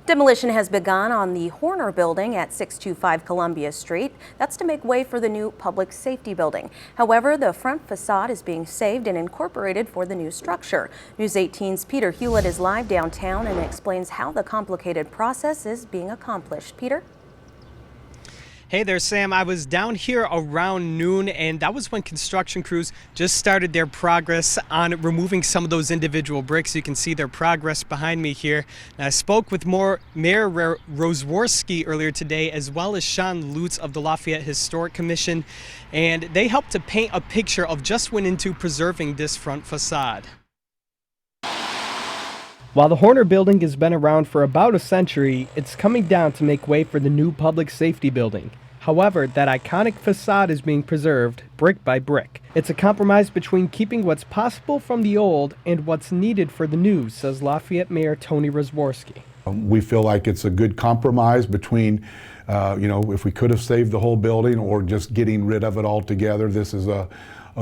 Demolition has begun on the Horner building at 625 Columbia Street. That's to make way for the new public safety building. However, the front facade is being saved and incorporated for the new structure. News 18's Peter Hewlett is live downtown and explains how the complicated process is being accomplished. Peter? Hey there, Sam. I was down here around noon, and that was when construction crews just started their progress on removing some of those individual bricks. You can see their progress behind me here. And I spoke with Mayor Rosworski earlier today, as well as Sean Lutz of the Lafayette Historic Commission, and they helped to paint a picture of just went into preserving this front facade. While the Horner building has been around for about a century, it's coming down to make way for the new public safety building. However, that iconic facade is being preserved brick by brick. It's a compromise between keeping what's possible from the old and what's needed for the new, says Lafayette Mayor Tony Rosworski. We feel like it's a good compromise between, if we could have saved the whole building or just getting rid of it altogether. This is a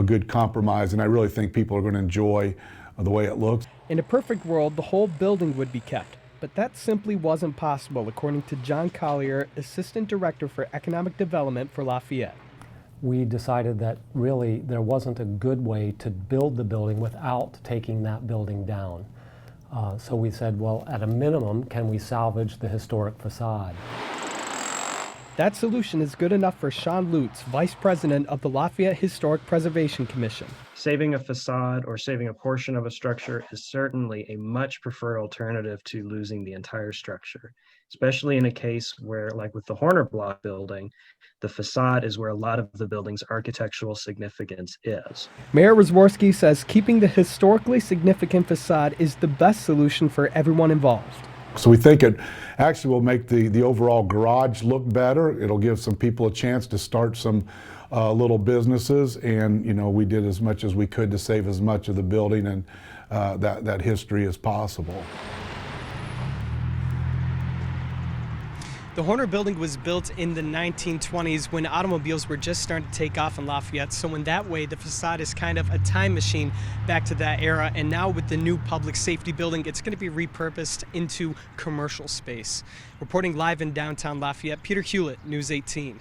good compromise, and I really think people are going to enjoy the way it looks. In a perfect world, the whole building would be kept, but that simply wasn't possible, according to John Collier, Assistant Director for Economic Development for Lafayette. We decided that really there wasn't a good way to build the building without taking that building down. So we said, well, at a minimum, can we salvage the historic facade? That solution is good enough for Sean Lutz, Vice President of the Lafayette Historic Preservation Commission. Saving a facade or saving a portion of a structure is certainly a much preferred alternative to losing the entire structure, especially in a case where, like with the Horner block building, the facade is where a lot of the building's architectural significance is. Mayor Rosworski says keeping the historically significant facade is the best solution for everyone involved. So we think it actually will make the overall garage look better. It'll give some people a chance to start some little businesses, and we did as much as we could to save as much of the building and that history as possible. The Horner building was built in the 1920s when automobiles were just starting to take off in Lafayette. So in that way, the facade is kind of a time machine back to that era. And now with the new public safety building, it's going to be repurposed into commercial space. Reporting live in downtown Lafayette, Peter Hewlett, News 18.